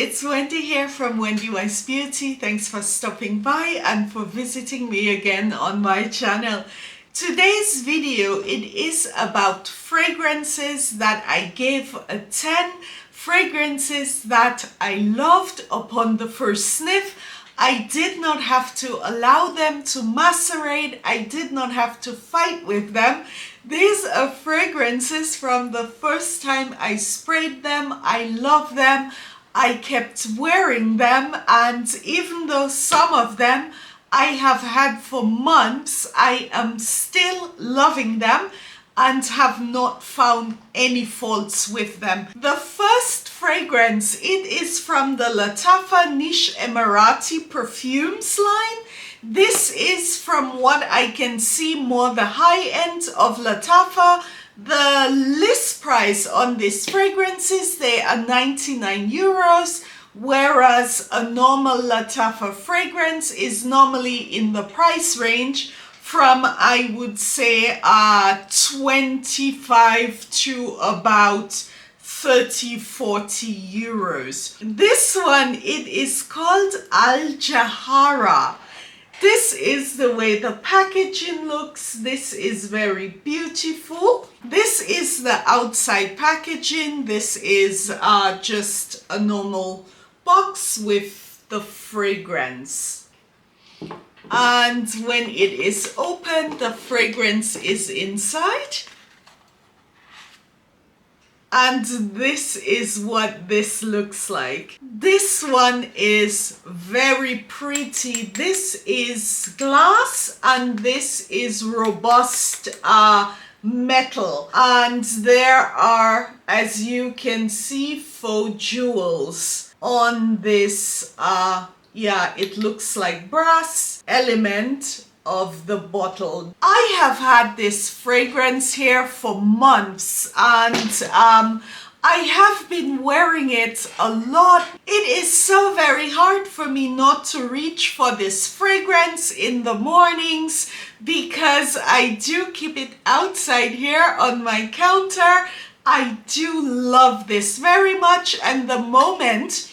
it's Wendy here from Wendy Wise Beauty. Thanks for stopping by and for visiting me again on my channel. Today's video, it is about fragrances that I gave a 10, fragrances that I loved upon the first sniff. I did not have to allow them to macerate. I did not have to fight with them. These are fragrances from the first time I sprayed them. I love them. I kept wearing them, and even though some of them I have had for months, I am still loving them and have not found any faults with them. The first fragrance, it is from the Lattafa and Niche Emarati perfumes line. This is, from what I can see, more the high end of Lattafa. The list price on these fragrances, they are 99 euros, whereas a normal Lattafa fragrance is normally in the price range from, I would say, 25 to about 30-40 euros. This one, it is called Al Jawhara. This is the way the packaging looks. This is very beautiful. This is the outside packaging. This is just a normal box with the fragrance. And when it is open, the fragrance is inside. And this is what this looks like. This one is very pretty. This is glass and this is robust metal. And there are, as you can see, faux jewels on this, it looks like brass element of the bottle. I have had this fragrance here for months, and I have been wearing it a lot. It is so very hard for me not to reach for this fragrance in the mornings because I do keep it outside here on my counter. I do love this very much, and the moment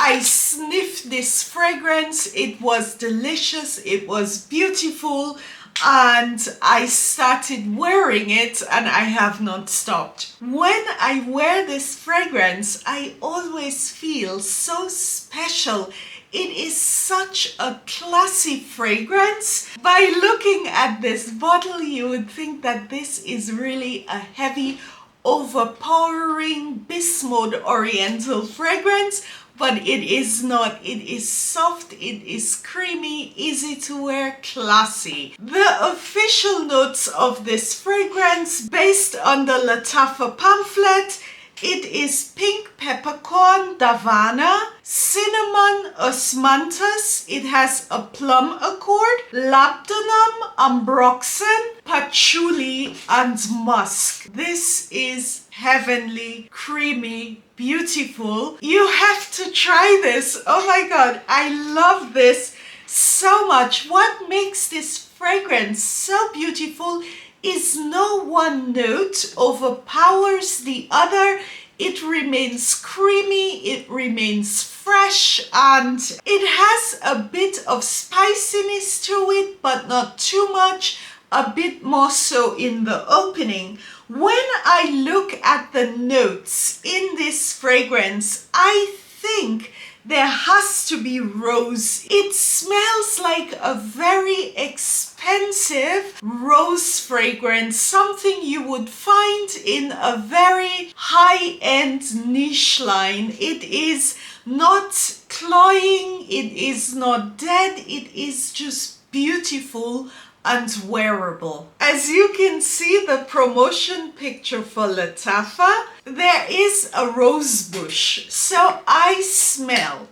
I sniffed this fragrance, it was delicious, it was beautiful, and I started wearing it and I have not stopped. When I wear this fragrance, I always feel so special. It is such a classy fragrance. By looking at this bottle, you would think that this is really a heavy, overpowering bismuth oriental fragrance, but it is not. It is soft, it is creamy, easy to wear, classy. The official notes of this fragrance, based on the Lattafa pamphlet, it is pink peppercorn davana, cinnamon osmanthus, it has a plum accord, labdanum, ambroxan, patchouli, and musk. This is heavenly, creamy, beautiful. You have to try this. Oh my god, I love this so much. What makes this fragrance so beautiful is no one note overpowers the other. It remains creamy, it remains fresh, and it has a bit of spiciness to it, but not too much, a bit more so in the opening. When I look at the notes in this fragrance, I think there has to be rose. It smells like a very expensive rose fragrance, something you would find in a very high-end niche line. It is not cloying, it is not dead, it is just beautiful and wearable. As you can see, the promotion picture for Lattafa, there is a rose bush. So I smell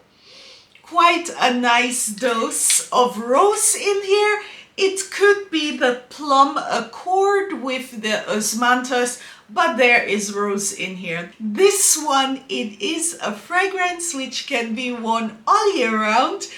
quite a nice dose of rose in here. It could be the plum accord with the osmanthus, but there is rose in here. This one, it is a fragrance which can be worn all year round.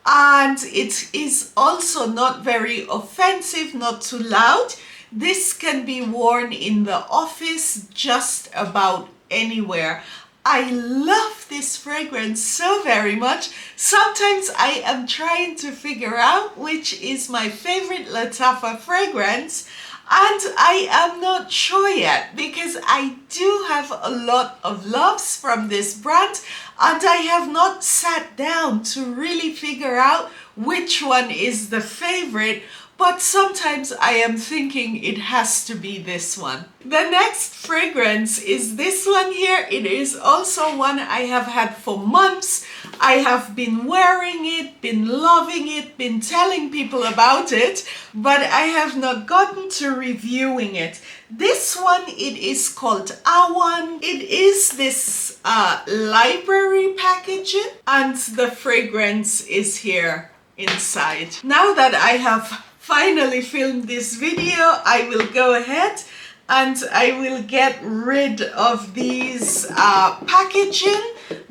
And it is also not very offensive, not too loud. This can be worn in the office, just about anywhere. I love this fragrance so very much. Sometimes I am trying to figure out which is my favorite Lattafa fragrance, and I am not sure yet because I do have a lot of loves from this brand, and I have not sat down to really figure out which one is the favorite. But sometimes I am thinking it has to be this one. The next fragrance is this one here. It is also one I have had for months. I have been wearing it, been loving it, been telling people about it, but I have not gotten to reviewing it. This one, it is called Awaan. It is this library packaging, and the fragrance is here inside. Now that I have finally filmed this video, I will go ahead and I will get rid of these packaging,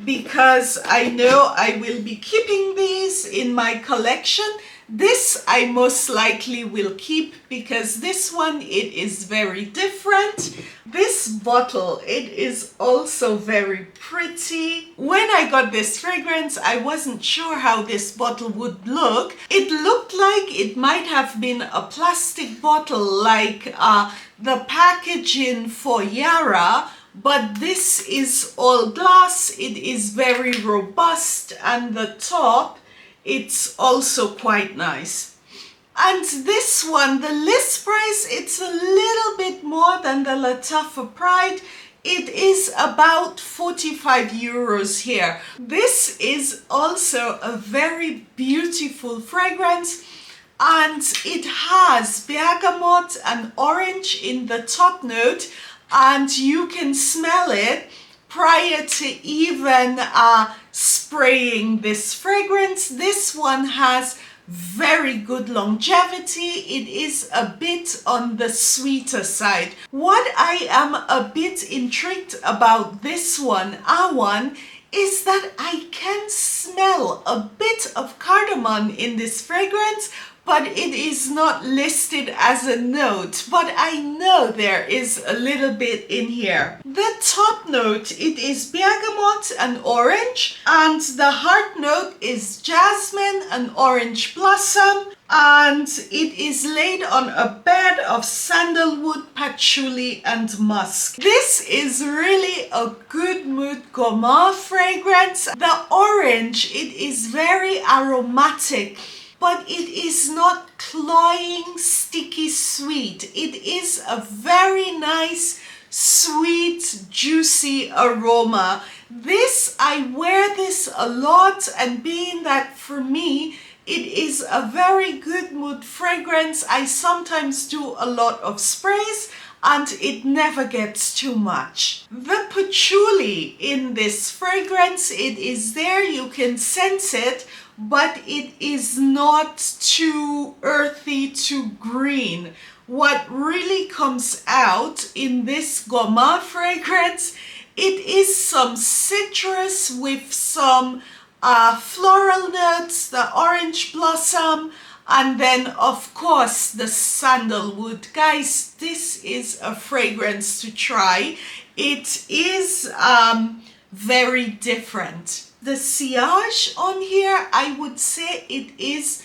because I know I will be keeping these in my collection. This I most likely will keep because this one, it is very different. This bottle, it is also very pretty. When I got this fragrance, I wasn't sure how this bottle would look. It looked like it might have been a plastic bottle like the packaging for Yara, but this is all glass. It is very robust, and the top, it's also quite nice. And this one, the list price, it's a little bit more than the Lattafa Pride. It is about 45 euros here. This is also a very beautiful fragrance, and it has bergamot and orange in the top note, and you can smell it prior to even spraying this fragrance. This one has very good longevity. It is a bit on the sweeter side. What I am a bit intrigued about this one, Awaan, is that I can smell a bit of cardamom in this fragrance, but it is not listed as a note, but I know there is a little bit in here. The top note, it is bergamot and orange, and the heart note is jasmine and orange blossom, and it is laid on a bed of sandalwood, patchouli and musk. This is really a good mood gourmand fragrance. The orange, it is very aromatic, but it is not cloying, sticky sweet. It is a very nice, sweet, juicy aroma. This, I wear this a lot, and being that for me, it is a very good mood fragrance. I sometimes do a lot of sprays, and it never gets too much. The patchouli in this fragrance, it is there, you can sense it, but it is not too earthy, too green. What really comes out in this gourmand fragrance, it is some citrus with some floral notes, the orange blossom, and then of course the sandalwood. Guys, this is a fragrance to try. It is very different. The sillage on here, I would say it is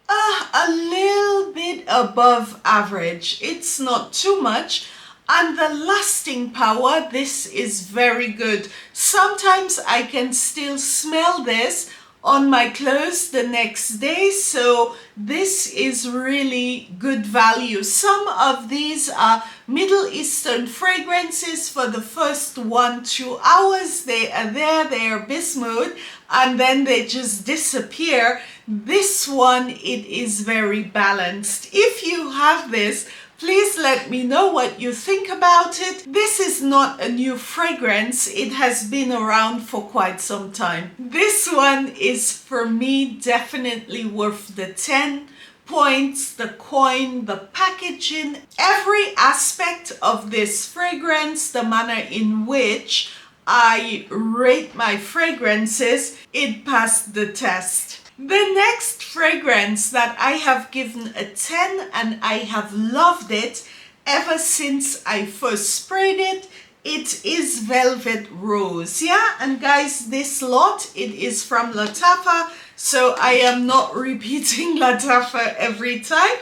a little bit above average. It's not too much. And the lasting power, this is very good. Sometimes I can still smell this on my clothes the next day, so this is really good value. Some of these are Middle Eastern fragrances. For the first 1-2 hours they are there, they are bismuth, and then they just disappear. This one, it is very balanced. If you have this, please let me know what you think about it. This is not a new fragrance. It has been around for quite some time. This one is, for me, definitely worth the 10 points, the coin, the packaging, every aspect of this fragrance, the manner in which I rate my fragrances, it passed the test. The next fragrance that I have given a 10, and I have loved it ever since I first sprayed it, it is Velvet Rose. Yeah, and guys, this lot, it is from Lattafa, so I am not repeating Lattafa every time.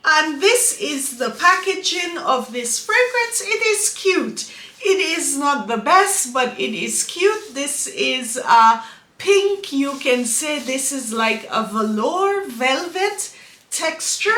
And this is the packaging of this fragrance. It is cute. It is not the best, but it is cute. This is pink. You can say this is like a velour velvet texture.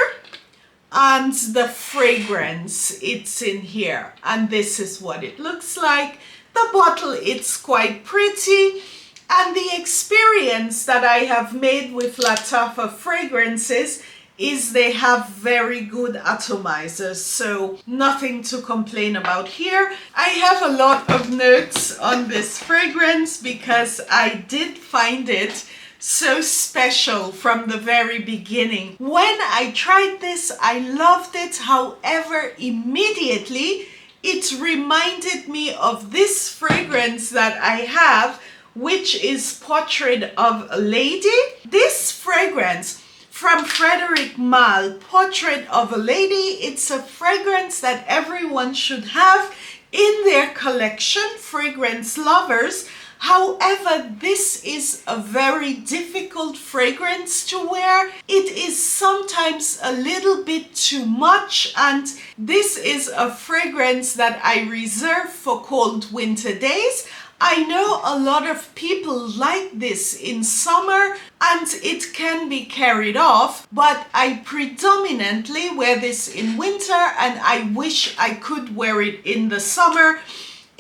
And the fragrance, it's in here. And this is what it looks like. The bottle, it's quite pretty. And the experience that I have made with Lattafa fragrances is they have very good atomizers, so nothing to complain about here. I have a lot of notes on this fragrance because I did find it so special from the very beginning. When I tried this, I loved it. However, immediately it reminded me of this fragrance that I have, which is Portrait of a Lady. This fragrance from Frederich Malle, Portrait of a Lady. It's a fragrance that everyone should have in their collection, fragrance lovers. However, this is a very difficult fragrance to wear. It is sometimes a little bit too much, and this is a fragrance that I reserve for cold winter days. I know a lot of people like this in summer and it can be carried off, but I predominantly wear this in winter and I wish I could wear it in the summer.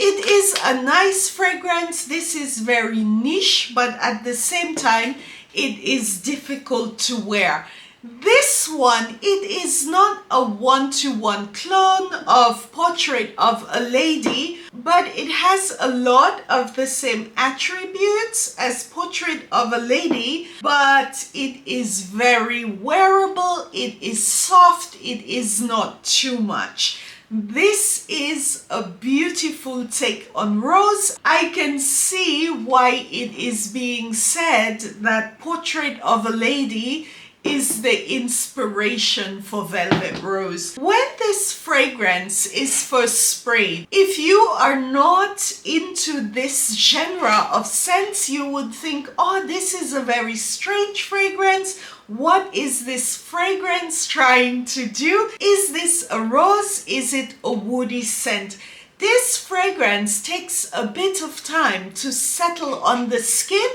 It is a nice fragrance. This is very niche, but at the same time, it is difficult to wear. This one, it is not a one-to-one clone of Portrait of a Lady, but it has a lot of the same attributes as Portrait of a Lady, but it is very wearable, it is soft, it is not too much. This is a beautiful take on rose. I can see why it is being said that Portrait of a Lady is the inspiration for Velvet Rose. When this fragrance is first sprayed, if you are not into this genre of scents, you would think, oh, this is a very strange fragrance. What is this fragrance trying to do? Is this a rose? Is it a woody scent? This fragrance takes a bit of time to settle on the skin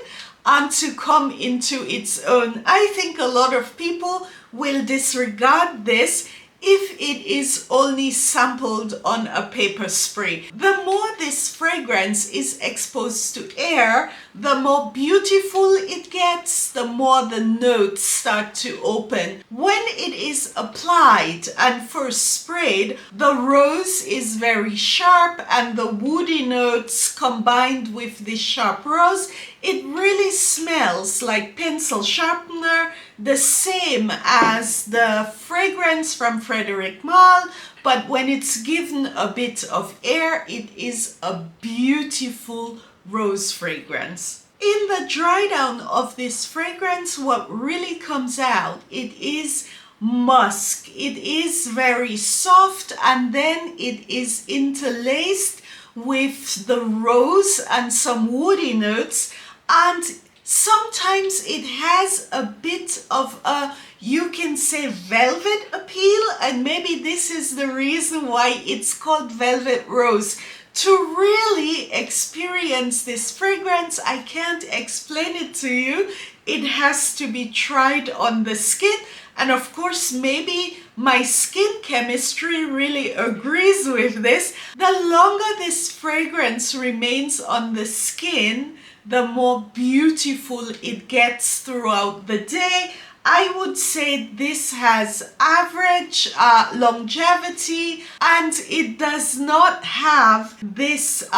and to come into its own. I think a lot of people will disregard this if it is only sampled on a paper spray. The more this fragrance is exposed to air, the more beautiful it gets, the more the notes start to open. When it is applied and first sprayed, the rose is very sharp and the woody notes combined with the sharp rose, it really smells like pencil sharpener, the same as the fragrance from Frederich Malle, but when it's given a bit of air, it is a beautiful rose fragrance. In the dry down of this fragrance, what really comes out, it is musk. It is very soft and then it is interlaced with the rose and some woody notes, and sometimes it has a bit of a, you can say, velvet appeal, and maybe this is the reason why it's called Velvet Rose. To really experience this fragrance, I can't explain it to you. It has to be tried on the skin, and of course maybe my skin chemistry really agrees with this. The longer this fragrance remains on the skin, the more beautiful it gets throughout the day. I would say this has average longevity, and it does not have this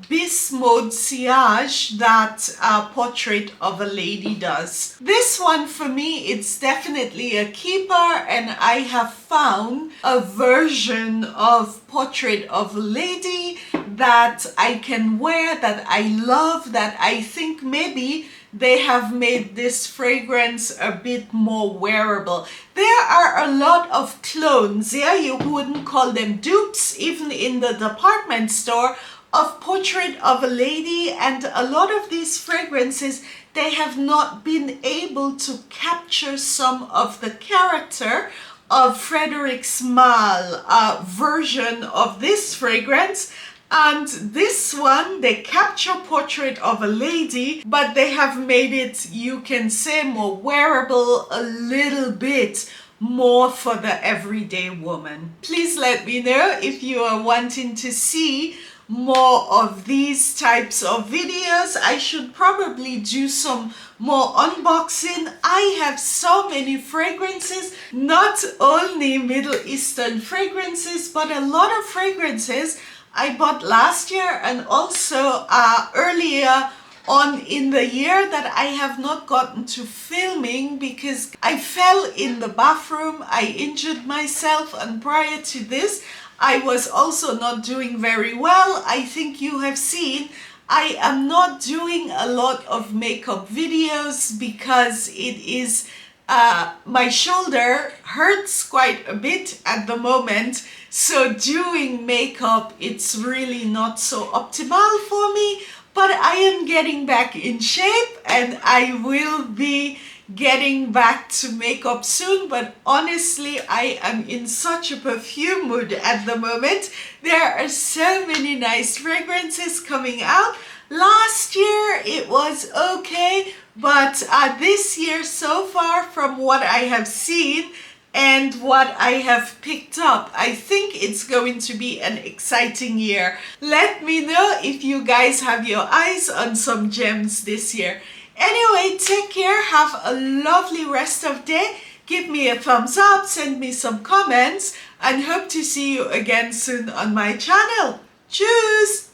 bismuth sillage that Portrait of a Lady does. This one for me, it's definitely a keeper, and I have found a version of Portrait of a Lady that I can wear, that I love, that I think maybe they have made this fragrance a bit more wearable. There are a lot of clones, yeah, you wouldn't call them dupes, even in the department store, of Portrait of a Lady, and a lot of these fragrances, they have not been able to capture some of the character of Frederick's Malle version of this fragrance. And this one, they capture Portrait of a Lady, but they have made it, you can say, more wearable, a little bit more for the everyday woman. Please let me know if you are wanting to see more of these types of videos. I should probably do some more unboxing. I have so many fragrances, not only Middle Eastern fragrances, but a lot of fragrances I bought last year and also earlier on in the year that I have not gotten to filming because I fell in the bathroom, I injured myself, and prior to this I was also not doing very well. I think you have seen I am not doing a lot of makeup videos because it is my shoulder hurts quite a bit at the moment, so doing makeup, it's really not so optimal for me, but I am getting back in shape and I will be getting back to makeup soon. But honestly, I am in such a perfume mood at the moment. There are so many nice fragrances coming out. Last year it was okay, but this year so far, from what I have seen and what I have picked up, I think it's going to be an exciting year. Let me know if you guys have your eyes on some gems this year. Anyway, take care, have a lovely rest of day. Give me a thumbs up, send me some comments, and hope to see you again soon on my channel. Tschüss!